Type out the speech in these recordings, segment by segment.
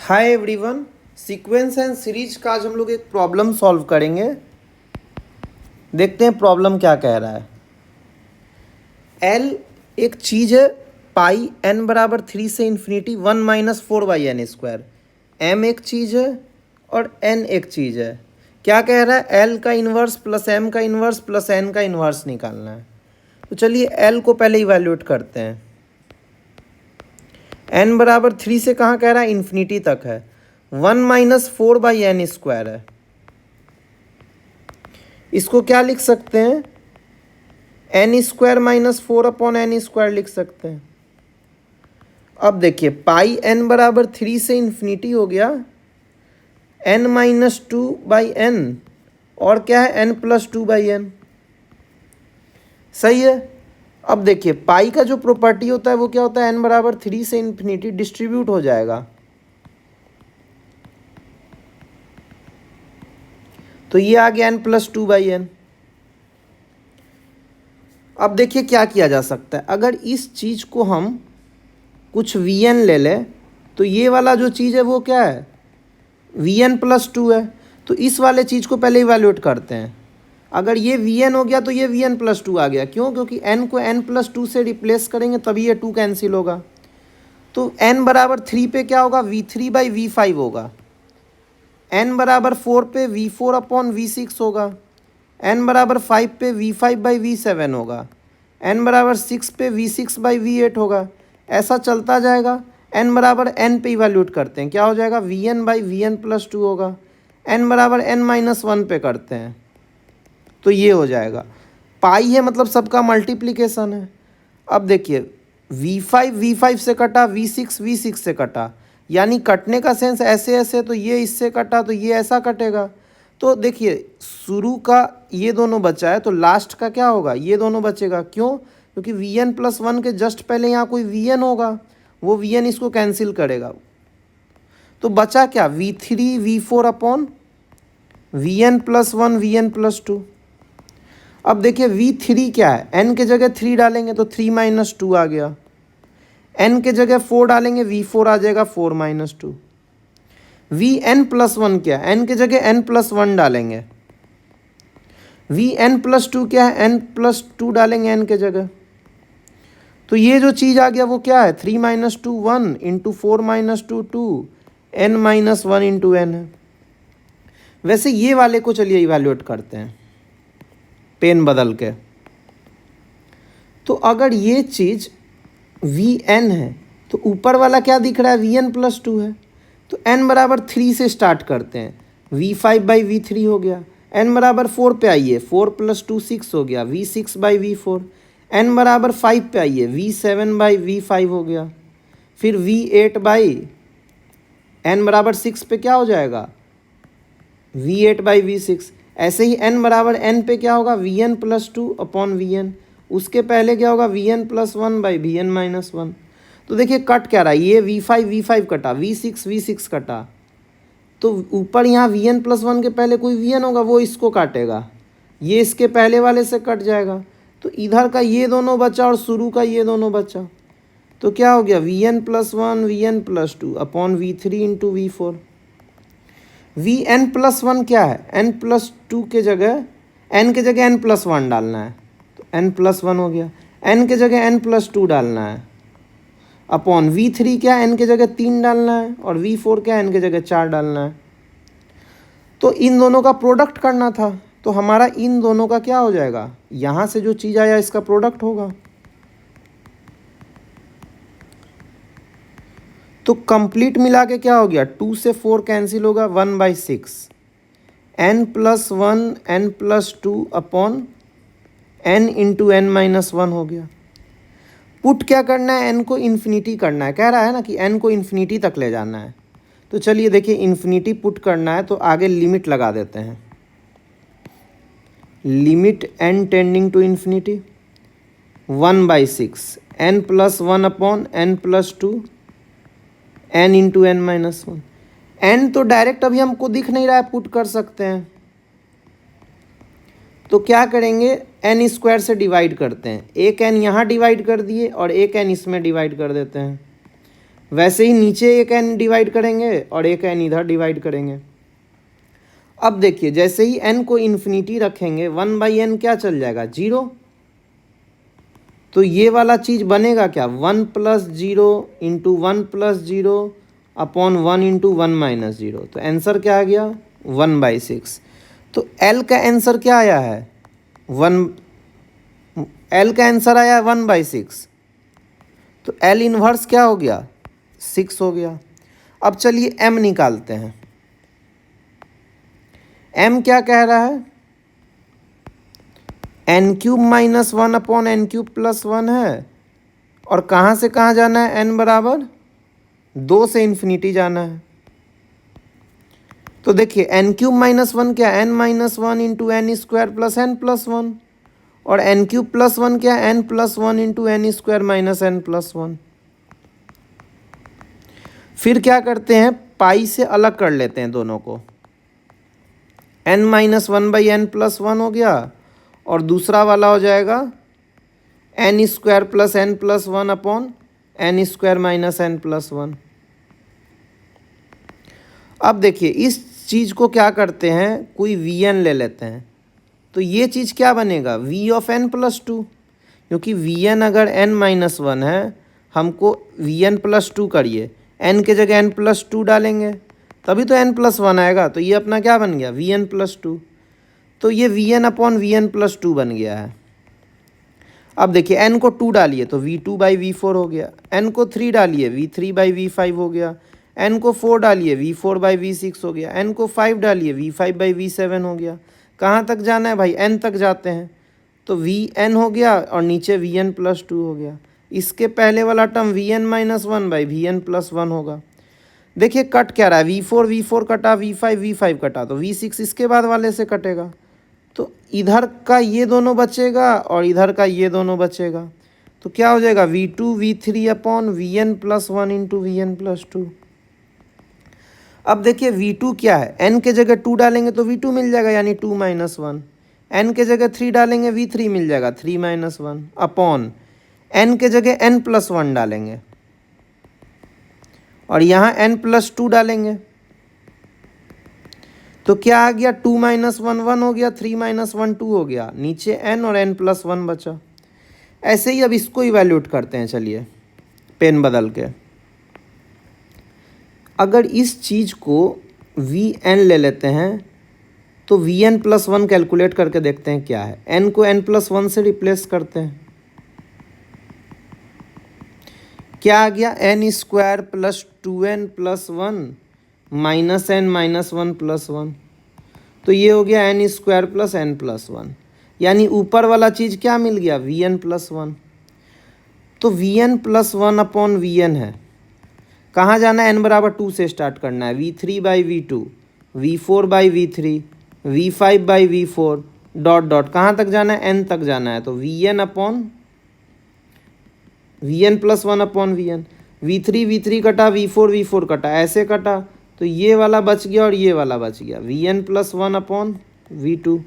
Hi everyone, sequence and series का आज हम लोग एक प्रॉब्लम सॉल्व करेंगे। देखते हैं प्रॉब्लम क्या कह रहा है। एल एक चीज़ है, पाई एन बराबर 3 से इन्फिनिटी 1-4/n²। एम एक चीज़ है और एन एक चीज़ है। क्या कह रहा है? एल का इन्वर्स प्लस एम का इन्वर्स प्लस एन का इन्वर्स निकालना है। तो चलिए एल को पहले इवैल्यूएट करते हैं। एन बराबर 3 से कहाँ कह रहा है? इन्फिनिटी तक है। 1-4/n² है। इसको क्या लिख सकते हैं? n² - 4/n² लिख सकते हैं। अब देखिए पाई एन बराबर 3 से इन्फिनिटी हो गया n-2/n और क्या है n+2/n। सही है। अब देखिए पाई का जो प्रॉपर्टी होता है वो क्या होता है? n बराबर 3 से इन्फिनिटी डिस्ट्रीब्यूट हो जाएगा। तो ये आ गया n+2/n। अब देखिए क्या किया जा सकता है। अगर इस चीज़ को हम कुछ Vn ले लें तो ये वाला जो चीज़ है वो क्या है? Vn+2 है। तो इस वाले चीज़ को पहले इवैल्यूएट करते हैं। अगर ये Vn हो गया तो ये Vn+2 आ गया। क्यों? क्योंकि n को n+2 से रिप्लेस करेंगे तभी ये 2 कैंसिल होगा। तो n बराबर 3 पे क्या होगा? V3/V5 होगा। n बराबर 4 पे V4/V6 होगा। n बराबर 5 पे V5/V7 होगा। n बराबर 6 पे V6/V8 होगा। ऐसा चलता जाएगा। n बराबर n पे इवैल्यूएट करते हैं, क्या हो जाएगा? Vn/Vn+2 होगा। n बराबर n-1 पे करते हैं तो ये हो जाएगा। पाई है मतलब सबका मल्टीप्लिकेशन है। अब देखिए V5 से कटा, V6 से कटा, यानी कटने का सेंस ऐसे ऐसे, तो ये इससे कटा तो ये ऐसा कटेगा। तो देखिए शुरू का ये दोनों बचा है तो लास्ट का क्या होगा? ये दोनों बचेगा। क्यों? क्योंकि Vn+1 के जस्ट पहले यहाँ कोई Vn होगा, वो Vn इसको कैंसिल करेगा। तो बचा क्या? V3/V4/Vn+1 Vn+2। अब देखिए V3 क्या है? n के जगह 3 डालेंगे तो 3-2 आ गया। n के जगह 4 डालेंगे V4 आ जाएगा 4-2। Vn+1 क्या है? n के जगह n+1 डालेंगे। Vn+2 क्या है? n+2 डालेंगे n के जगह। तो ये जो चीज़ आ गया वो क्या है? 3-2 1 इंटू 4-2 2 n-1 इंटू n है। वैसे ये वाले को चलिए इवैल्यूएट करते हैं पेन बदल के। तो अगर ये चीज़ Vn है तो ऊपर वाला क्या दिख रहा है? Vn+2 है। तो n बराबर 3 से स्टार्ट करते हैं। V5/V3 हो गया। n बराबर 4 पे आइए, 4+2 6 हो गया। V6/V4। n बराबर 5 पे आइए, V7/V5 हो गया। फिर n बराबर 6 पे क्या हो जाएगा? V8/V6। ऐसे ही n बराबर n पे क्या होगा? Vn+2/Vn। उसके पहले क्या होगा? Vn+1/Vn-1। तो देखिए कट क्या रहा है? ये V5 कटा, V6 कटा। तो ऊपर यहाँ Vn+1 के पहले कोई Vn होगा, वो इसको काटेगा। ये इसके पहले वाले से कट जाएगा। तो इधर का ये दोनों बचा और शुरू का ये दोनों बचा। तो क्या हो गया? Vn+1 Vn+2/V3 into V4। Vn+1 क्या है? n+2 के जगह n के जगह n+1 डालना है तो n+1 हो गया। n के जगह n+2 डालना है अपॉन V3 क्या है? n के जगह 3 डालना है और V4 क्या है? n के जगह 4 डालना है। तो इन दोनों का प्रोडक्ट करना था तो हमारा इन दोनों का क्या हो जाएगा? यहाँ से जो चीज़ आया इसका प्रोडक्ट होगा। तो कंप्लीट मिला के क्या हो गया? 2 से 4 कैंसिल होगा, 1/6 n+1 n+2/n इंटू n-1 हो गया। पुट क्या करना है? n को इन्फिनिटी करना है। कह रहा है ना कि n को इन्फिनिटी तक ले जाना है। तो चलिए देखिए इन्फिनिटी पुट करना है तो आगे लिमिट लगा देते हैं। Limit n tending to infinity 1/6 n+1/n+2 n into n-1। n तो डायरेक्ट अभी हमको दिख नहीं रहा है, पुट कर सकते हैं। तो क्या करेंगे? n² से डिवाइड करते हैं। एक n यहाँ डिवाइड कर दिए और एक n इसमें डिवाइड कर देते हैं। वैसे ही नीचे एक n डिवाइड करेंगे और एक n इधर डिवाइड करेंगे। अब देखिए जैसे ही n को इन्फिनिटी रखेंगे 1/n क्या चल जाएगा, 0। तो ये वाला चीज़ बनेगा क्या, 1 + 0 × 1 + 0 अपॉन 1 × 1 - 0। तो आंसर क्या आ गया, 1/6। तो L का आंसर क्या आया है, L का आंसर आया 1/6। तो L इन्वर्स क्या हो गया, 6 हो गया। अब चलिए M निकालते हैं। M क्या कह रहा है, n³ - 1 अपॉन n³ + 1 है। और कहाँ से कहाँ जाना है, n बराबर 2 से इन्फिनिटी जाना है। तो देखिए n³ - 1 क्या, n - 1 × n² + n + 1। और n³ + 1 क्या, n + 1 × n² - n + 1। फिर क्या करते हैं, पाई से अलग कर लेते हैं दोनों को। n - 1/n + 1 हो गया और दूसरा वाला हो जाएगा n² + n + 1 upon n² - n + 1। अब देखिए इस चीज़ को क्या करते हैं, कोई Vn ले लेते हैं। तो ये चीज़ क्या बनेगा, V ऑफ n + 2। क्योंकि Vn अगर n - 1 है, हमको Vn + 2 करिए, n के जगह n + 2 डालेंगे तभी तो n + 1 आएगा। तो ये अपना क्या बन गया, Vn + 2। तो ये Vn अपॉन Vn + 2 बन गया है। अब देखिए n को 2 डालिए तो V2/V4 हो गया, n को 3 डालिए V3/V5 हो गया, n को 4 डालिए V4/V6 हो गया, n को 5 डालिए V5/V7 हो गया। कहाँ तक जाना है भाई, n तक जाते हैं। तो Vn हो गया और नीचे Vn + 2 हो गया। इसके पहले वाला टर्म Vn - 1/Vn + 1 होगा। देखिए कट क्या रहा है, V4 कटा, V5 कटा, तो V6 इसके बाद वाले से कटेगा। तो इधर का ये दोनों बचेगा और इधर का ये दोनों बचेगा। तो क्या हो जाएगा, V2/V3 अपॉन Vn + 1 × Vn + 2। अब देखिए V2 क्या है, n के जगह 2 डालेंगे तो V2 मिल जाएगा यानी 2 - 1। n के जगह 3 डालेंगे V3 मिल जाएगा 3 - 1 अपॉन n के जगह n + 1 डालेंगे और यहाँ n + 2 डालेंगे। तो क्या आ गया, 2 - 1 1 हो गया, 3 - 1 2 हो गया, नीचे n और n + 1 बचा। ऐसे ही अब इसको इवैल्यूएट करते हैं, चलिए पेन बदल के। अगर इस चीज़ को Vn ले लेते हैं तो Vn + 1 कैलकुलेट करके देखते हैं क्या है। n को n + 1 से रिप्लेस करते हैं, क्या आ गया, n² + 2n + 1 -n - 1 + 1। तो ये हो गया n² + n + 1, यानी ऊपर वाला चीज़ क्या मिल गया, Vn + 1। तो Vn + 1 अपॉन Vn है, कहाँ जाना है, n बराबर 2 से स्टार्ट करना है, V3/V2 V4/V3 V5/V4 dot dot कहाँ तक जाना है, n तक जाना है। तो Vn + 1 अपॉन Vn, V3 कटा, V4 कटा, ऐसे कटा। तो ये वाला बच गया और ये वाला बच गया, Vn + 1 अपॉन V2।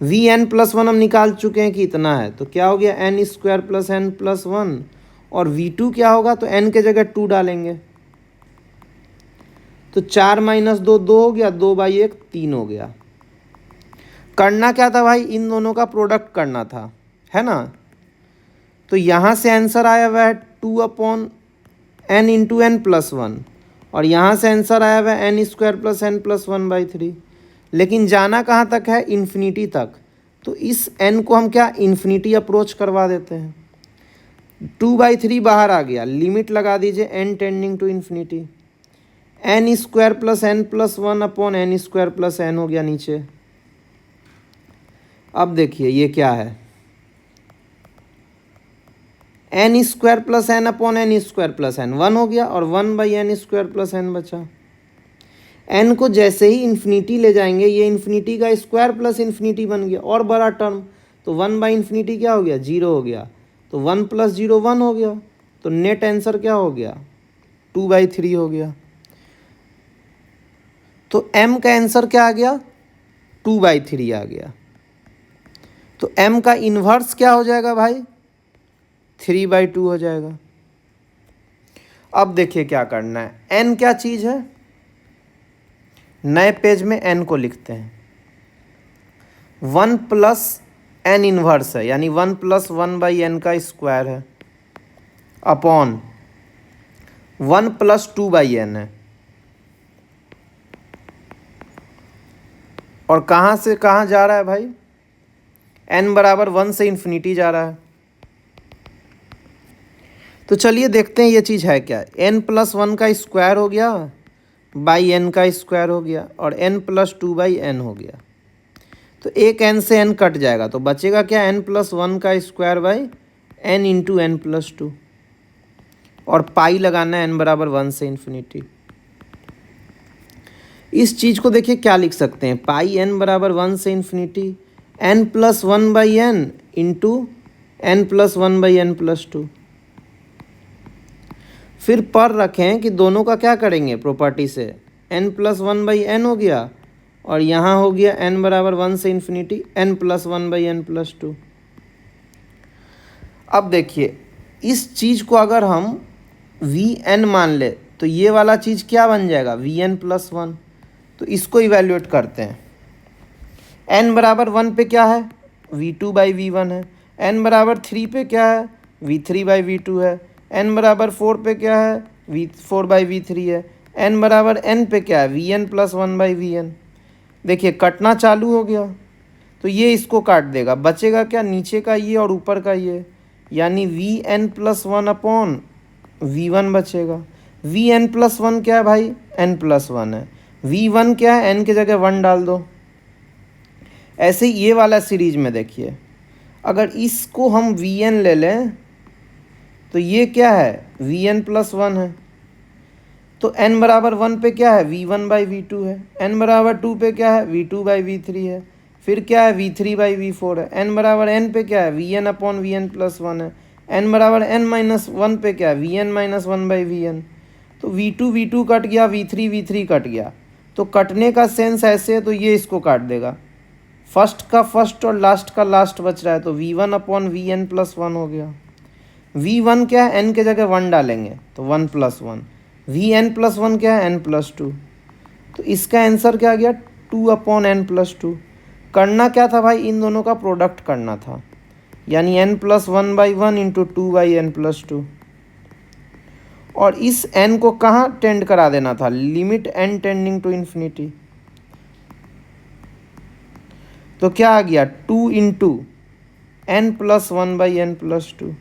Vn + 1 हम निकाल चुके हैं कि इतना है, तो क्या हो गया, n² + n + 1। और V2 क्या होगा, तो n के जगह 2 डालेंगे तो 4 - 2 2 हो गया, 2/1 3 हो गया। करना क्या था भाई, इन दोनों का प्रोडक्ट करना था, है ना। तो यहाँ से आंसर आया हुआ है 2 अपॉन n × n + 1 और यहाँ से आंसर आया हुआ है n² + n + 1/3। लेकिन जाना कहाँ तक है, इन्फिनिटी तक। तो इस n को हम क्या, इन्फिनिटी अप्रोच करवा देते हैं। 2/3 बाहर आ गया, लिमिट लगा दीजिए n tending to infinity, n² + n + 1 upon n² + n हो गया नीचे। अब देखिए ये क्या है, n² + n upon n² + n 1 हो गया और 1/n² + n बचा। n को जैसे ही इन्फिनिटी ले जाएंगे, ये इन्फिनिटी का स्क्वायर प्लस इन्फिनिटी बन गया और बड़ा टर्म, तो 1/∞ क्या हो गया, 0 हो गया। तो 1 + 0 1 हो गया। तो नेट आंसर क्या हो गया, 2/3 हो गया। तो m का आंसर क्या आ गया, 2/3 आ गया। तो m का इन्वर्स क्या हो जाएगा भाई, 3/2 हो जाएगा। अब देखिए क्या करना है, n क्या चीज़ है, नए पेज में n को लिखते हैं, 1 प्लस n इन्वर्स है, यानी 1 प्लस 1/n का स्क्वायर है, अपॉन 1 प्लस 2/n है, और कहाँ से कहाँ जा रहा है भाई, n बराबर 1 से इन्फिनिटी जा रहा है। तो चलिए देखते हैं ये चीज़ है क्या, n प्लस 1 का स्क्वायर हो गया बाई n का स्क्वायर हो गया, और n प्लस 2/n हो गया। तो एक n से n कट जाएगा, तो बचेगा क्या, n प्लस 1 का square by n into n plus 2, और पाई लगाना है n बराबर 1 से इन्फिनिटी। इस चीज़ को देखिए क्या लिख सकते हैं, पाई n बराबर 1 से infinity n plus 1/n into n plus 1/n plus 2। फिर पर रखें कि दोनों का क्या करेंगे प्रॉपर्टी से, n प्लस 1/n हो गया, और यहाँ हो गया n बराबर 1 से infinity n plus 1/n plus 2। अब देखिए इस चीज़ को अगर हम vn मान ले तो ये वाला चीज़ क्या बन जाएगा, vn प्लस 1। तो इसको इवैल्यूएट करते हैं, n बराबर 1 पे क्या है, v2/v1 है, n बराबर 3 पे क्या है, v3/v2 है, n बराबर 4 पे क्या है, v4/v3 है, n बराबर n पे क्या है, vn प्लस 1/vn। देखिए कटना चालू हो गया, तो ये इसको काट देगा, बचेगा क्या, नीचे का ये और ऊपर का ये, यानी vn प्लस 1 अपॉन v1 बचेगा। vn प्लस 1 क्या है भाई, n प्लस 1 है, v1 क्या है, n की जगह 1 डाल दो। ऐसे ही ये वाला सीरीज में देखिए, अगर इसको हम vn ले लें तो ये क्या है, vn प्लस 1 है, तो n बराबर 1 पे क्या है, v1/v2 है, n बराबर 2 पे क्या है, v2/v3 है, फिर क्या है, v3/v4 है, n बराबर n पे क्या है, vn अपॉन vn प्लस 1 है, n बराबर n माइनस 1 पे क्या है, vn माइनस 1/vn। तो v2 कट गया, v3 कट गया, तो कटने का सेंस ऐसे है, तो ये इसको काट देगा, फर्स्ट का फर्स्ट और लास्ट का लास्ट बच रहा है, तो v1 अपॉन vn प्लस 1 हो गया। v1 क्या है, n के जगह 1 डालेंगे तो 1 प्लस 1, vn प्लस 1 क्या है, n प्लस 2। तो इसका आंसर क्या आ गया, 2 अपॉन n प्लस 2। करना क्या था भाई, इन दोनों का प्रोडक्ट करना था, यानी n plus 1/1 into 2/n plus 2। और इस n को कहाँ टेंड करा देना था, limit n tending to infinity. तो क्या आ गया, 2 into n plus 1/n plus 2।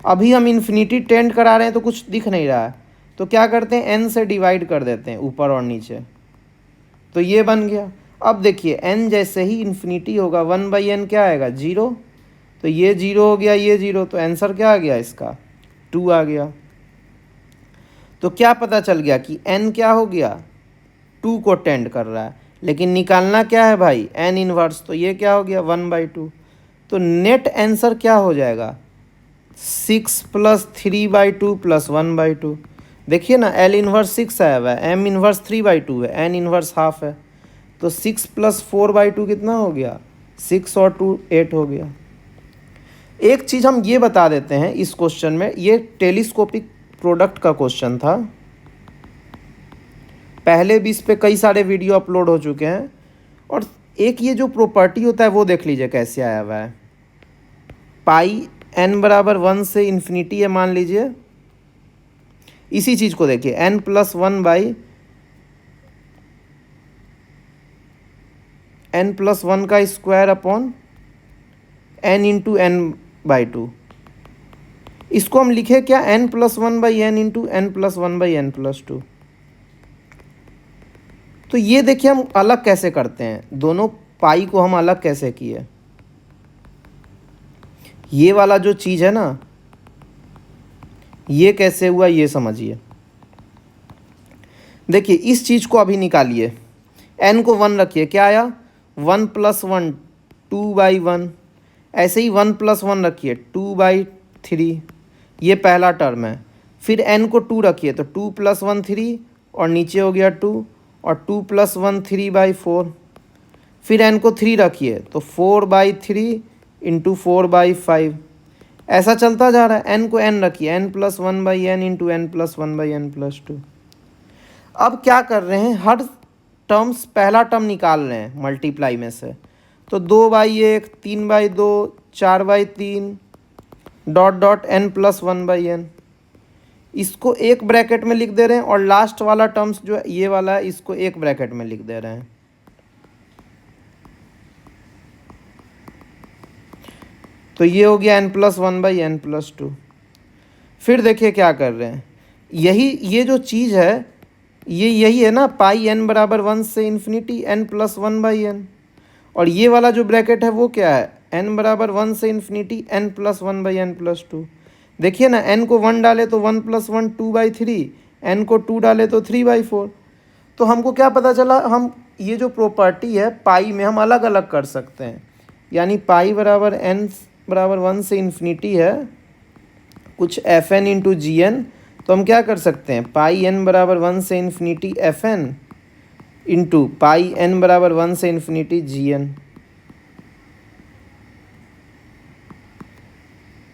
अभी हम इन्फिनिटी टेंड करा रहे हैं तो कुछ दिख नहीं रहा है, तो क्या करते हैं, n से डिवाइड कर देते हैं ऊपर और नीचे, तो ये बन गया। अब देखिए n जैसे ही इन्फिनिटी होगा 1/n क्या आएगा, 0, तो ये 0 हो गया, ये 0, तो आंसर क्या आ गया इसका, 2 आ गया। तो क्या पता चल गया कि n क्या हो गया, 2 को टेंड कर रहा है, लेकिन निकालना क्या है भाई, n इनवर्स, तो ये क्या हो गया, 1/2। तो नेट आंसर क्या हो जाएगा, 6 प्लस 3/2 प्लस 1/2। देखिए ना, L इन्वर्स 6 आया हुआ है, M इन्वर्स 3/2 है, N इन्वर्स हाफ है, तो 6 प्लस 4/2 कितना हो गया, 6 और 2 8 हो गया। एक चीज़ हम ये बता देते हैं इस क्वेश्चन में, ये टेलीस्कोपिक प्रोडक्ट का क्वेश्चन था, पहले भी इस पे कई सारे वीडियो अपलोड हो चुके हैं, और एक ये जो प्रॉपर्टी होता है वो देख लीजिए कैसे आया हुआ है। पाई n बराबर 1 से इन्फिनिटी है मान लीजिए, इसी चीज़ को देखिए, n plus 1 by n plus 1 का square upon n into n/2। इसको हम लिखे क्या, n plus 1/n into n plus 1/n plus 2। तो ये देखिए हम अलग कैसे करते हैं, दोनों पाई को हम अलग कैसे किए। ये वाला जो चीज़ है ना, ये कैसे हुआ ये समझिए। देखिए इस चीज़ को अभी निकालिए, n को 1 रखिए, क्या आया, 1 प्लस 1 2/1। ऐसे ही 1 प्लस 1 रखिए, 2/3, ये पहला टर्म है। फिर n को 2 रखिए, तो 2 प्लस 1 3, और नीचे हो गया 2, और 2 प्लस 1 3/4। फिर n को 3 रखिए, तो 4/3 इंटू 4/5, ऐसा चलता जा रहा है, n को n रखिए, n+1/n इंटू n+1/n+2। अब क्या कर रहे हैं, हर टर्म्स पहला टर्म निकाल रहे हैं मल्टीप्लाई में से। तो 2/1, 3/2, 4/3 डॉट डॉट n+1/n, इसको एक ब्रैकेट में लिख दे रहे हैं, और लास्ट वाला टर्म्स जो है ये वाला है इसको एक ब्रैकेट में लिख दे रहे हैं। तो ये हो गया n+1/n+2। फिर देखिए क्या कर रहे हैं, ये जो चीज़ है यही है ना, पाई n बराबर 1 से इन्फिनिटी n+1/n, और ये वाला जो ब्रैकेट है वो क्या है, n बराबर 1 से इन्फिनिटी n+1/n+2। देखिए ना, n को 1 डाले तो 1 + 1 2/3, n को 2 डाले तो 3/4। तो हमको क्या पता चला, हम ये जो प्रॉपर्टी है पाई में हम अलग अलग कर सकते हैं। यानी पाई बराबर n बराबर 1 से इन्फिनिटी है कुछ fn इंटू जी एन, तो हम क्या कर सकते हैं, पाई n बराबर 1 से infinity fn into pi n बराबर 1 से इन्फिनिटी जी एन।